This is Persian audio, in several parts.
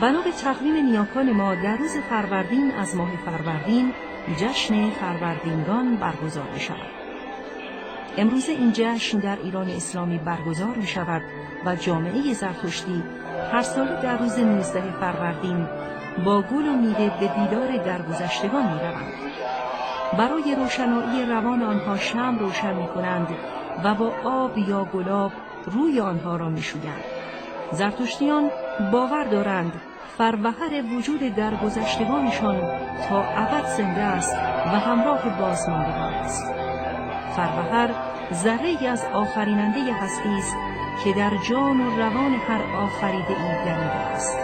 بنا به تقویم نیاکان ما در روز فروردین از ماه فروردین جشن فروردینگان برگزار می شود. امروز این جشن در ایران اسلامی برگزار می شود و جامعه زرتشتی هر سال در روز 19 فروردین با گل و میوه به دیدار درگذشتگان می روند. برای روشنایی روان آنها شمع روشن می کنند و با آب یا گلاب روی آنها را می شویند. زرتشتیان باور دارند فروهر وجود درگذشتگانشان تا ابد زنده است و همراه بازماندگان است. فروهر ذره‌ای از آفریننده هستی است که در جان و روان هر آفریده ای دمیده است.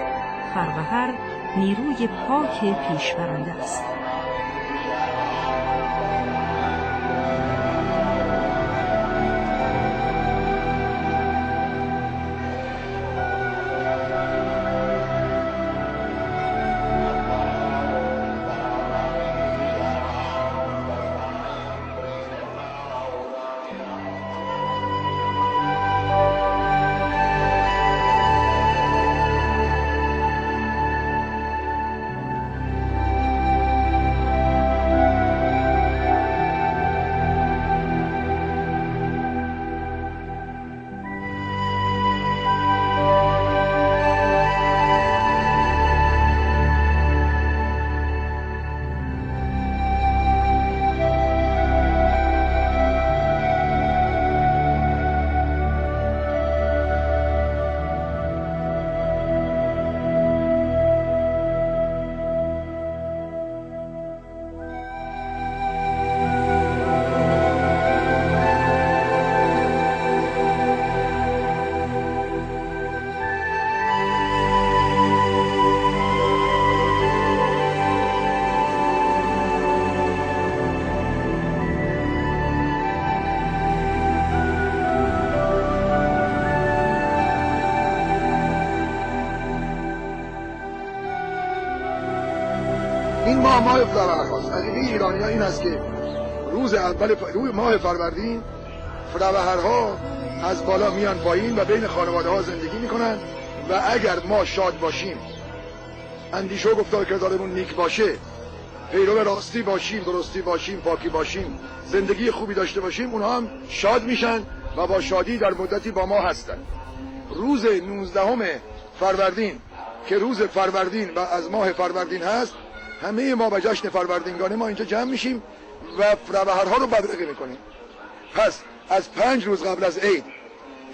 فروهر نیروی پاک پیشبرنده است. این ماه فروهرهاست. عقیده ایرانی ها این است که روز اول روی ماه فروردین فروهرها از بالا میان پایین و بین خانواده ها زندگی میکنن و اگر ما شاد باشیم، اندیشه و گفتار کردارمون نیک باشه، پیرو راستی باشیم، درستی باشیم، پاکی باشیم، زندگی خوبی داشته باشیم، اونها هم شاد میشن و با شادی در مدتی با ما هستن. روز 19 فروردین که روز فروردین و از ماه فروردین هست، همه ما به جشن فروردینگانه ما اینجا جمع میشیم و فروهرها رو بدرقه میکنیم. پس از 5 روز قبل از عید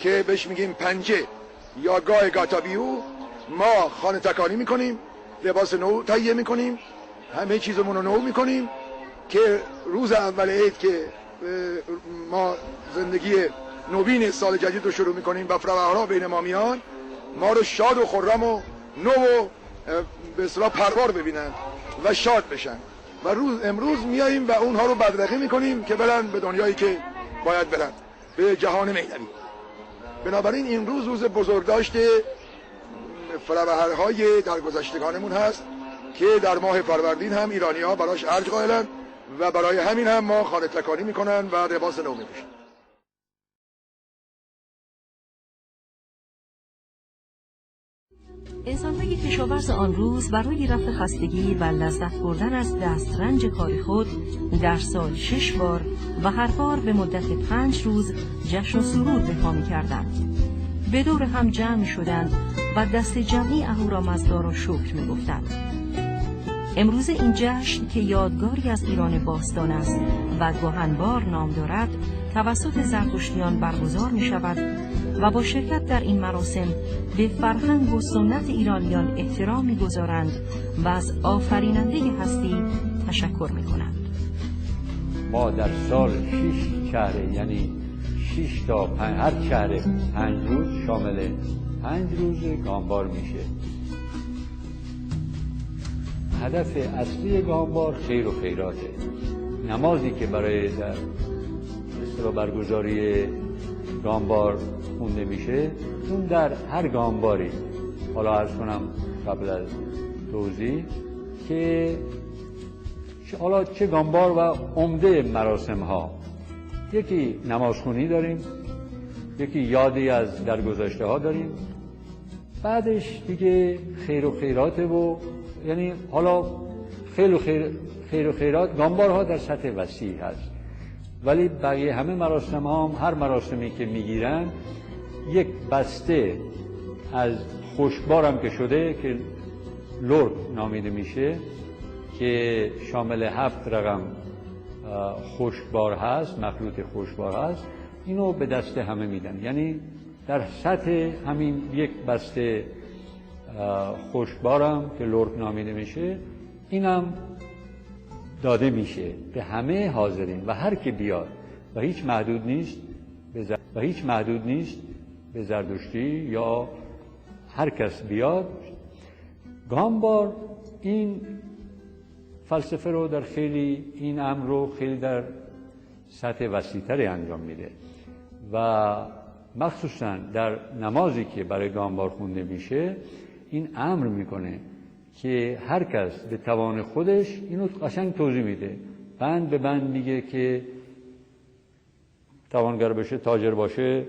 که بهش میگیم پنجه یا گاه گاتابیو، ما خانه تکانی میکنیم، لباس نو تهیه میکنیم، همه چیزمون رو نو میکنیم که روز اول عید که ما زندگی نوین سال جدید رو شروع میکنیم و فروهرها بین ما میان، ما رو شاد و خرم و نو و به اصطلاح پروار ببینن و شاد بشن و امروز میاییم و اونها رو بدرقه میکنیم که برن به دنیایی که باید برن، به جهان معنوی. بنابراین این روز بزرگداشت فروهرهای درگذشتگانمون هست که در ماه فروردین هم ایرانی ها براش ارج قائلن و برای همین هم ما خانه تکانی میکنن و لباس نو میپوشن. انسان‌های کشاورز آن روز برای رفع خستگی و لذت بردن از دسترنج کار خود در سال 6 بار و هر بار به مدت 5 روز جشن و سرود به پا می‌کردند. به دور هم جمع می‌شدند و دست جمعی اهورامزدا را شکر می‌گفتند. امروز این جشن که یادگاری از ایران باستان است و گهنبار نام دارد، توسط زرتشتیان برگزار می‌شود و با شرکت در این مراسم به فرهنگ و سنت ایرانیان احترام می‌گذارند و از آفریننده هستی تشکر می‌کنند. ما در سال 6 شهر، یعنی 6 تا 5، هر شهر 5 روز شامل 5 روز گامبار میشه. هدف اصلی گامبار خیر و خیراته. نمازی که برای در برگزاری گامبار خونده میشه، اون در هر گامباری، حالا عرض کنم قبل از توضیح که حالا چه گامبار و عمده مراسم ها، یکی نمازخونی داریم، یکی یادی از درگذشته ها داریم، بعدش دیگه خیر و خیراته و یعنی حالا خیر و خیرات گامبارها در سطح وسیع هست، ولی بقیه همه مراسم هر مراسمی که میگیرن یک بسته از خوشبارم که شده که لرد نامیده میشه که شامل 7 رقم خوشبار هست، مخلوط خوشبار هست، اینو به دست همه میدن. یعنی در سطح همین یک بسته خوشبارم که لرد نامیده میشه اینم داده میشه به همه حاضرین و هر که بیاد و هیچ محدود نیست به زردشتی یا هر کس بیاد. گامبار این فلسفه رو در این امر رو خیلی در سطح وسیع‌تری انجام میده و مخصوصا در نمازی که برای گامبار خونده میشه این امر میکنه که هر کس به توان خودش اینو قشنگ توضیح میده، بند به بند میگه که توانگر باشه، تاجر باشه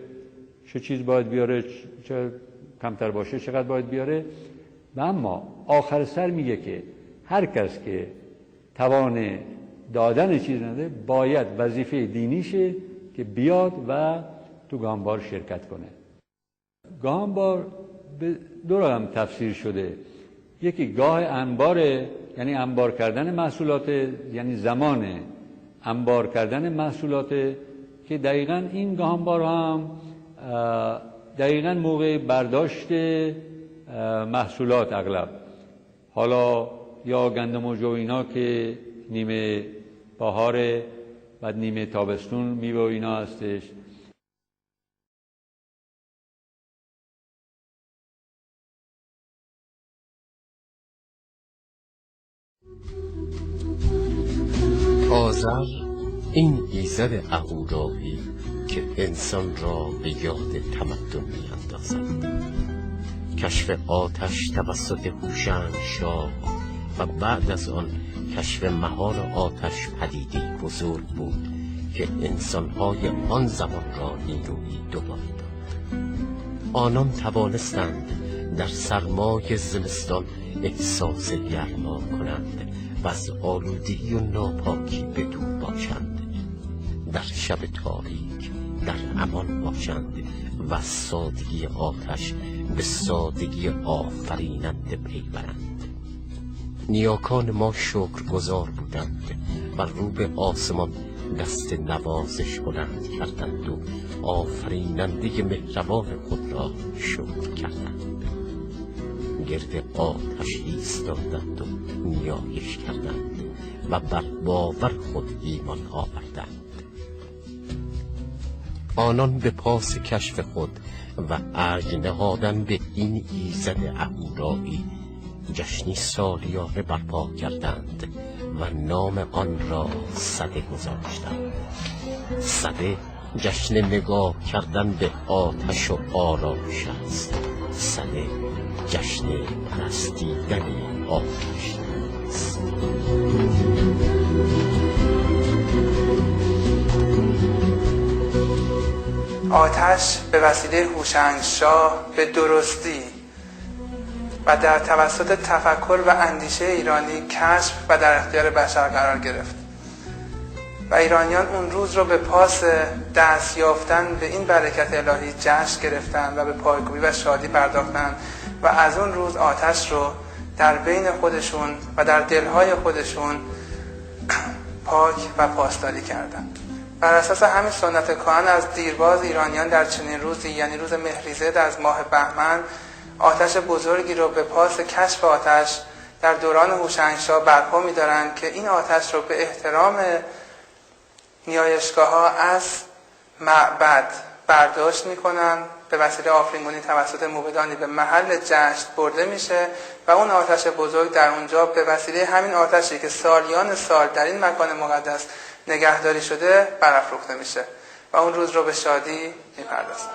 چه چیز باید بیاره، چه کمتر باشه چقدر باید بیاره. و اما آخر سر میگه که هر کس که توان دادن چیز نداره باید وظیفه دینیشه که بیاد و تو گامبار شرکت کنه. گامبار به دو رقم تفسیر شده، یکی گاه انباره، یعنی انبار کردن محصولات، یعنی زمان انبار کردن محصولات که دقیقاً این گامبار هم دقیقاً موقع برداشت محصولات اغلب، حالا یا گندم و جو اینا که نیمه بهاره و نیمه تابستون میوه و اینا هستش. آذر این ایزد اهورایی که انسان را به یاد تمدن می‌اندازد. کشف آتش توسط هوشنگشاه و بعد از آن کشف مهار آتش پدیده‌ای بزرگ بود که انسان‌های آن زمان را نیرویی دوباره داد. آنان توانستند در سرمای زمستان احساس گرما کنند و از آلودگی و ناپاکی بدور باشند، در شب تاریک در امان باشند و سادگی آتش به سادگی آفریننده پی برند. نیاکان ما شکرگزار بودند و رو به آسمان دست نوازش بلند کردند و آفریننده مهربان خود را شکر کردند. گرد آتش ایستادند و نیایش کردند و بر باور خود ایمان آوردند. آنان به پاس کشف خود و ارج نهادن به این ایزد اهورایی جشنی سالیانه برپا کردند و نام آن را سده گذاشتند. سده جشن نگاه کردن به آتش و آرامش است. سده جشن پرستیدن آتش است. آتش به وسیله هوشنگشاه به درستی و در توسط تفکر و اندیشه ایرانی کشف و در اختیار بشر قرار گرفت و ایرانیان اون روز رو به پاس دست یافتن به این برکت الهی جشن گرفتن و به پایکوبی و شادی پرداختن و از اون روز آتش رو در بین خودشون و در دلهای خودشون پاک و پاسداری کردن. بر اساس همین سنت کهن از دیرباز ایرانیان در چنین روزی، یعنی روز مهریزه از ماه بهمن، آتش بزرگی رو به پاس کشف آتش در دوران هوشنگشاه برپا می‌دارند که این آتش رو به احترام نیایشگاه‌ها از معبد برداشت می‌کنن، به وسیله آفرین‌گونی توسط موبدانی به محل جشن برده میشه و اون آتش بزرگ در اونجا به وسیله همین آتشی که سالیان سال در این مکان مقدس نگهداری شده برافروخته میشه و اون روز رو به شادی می‌پردازن.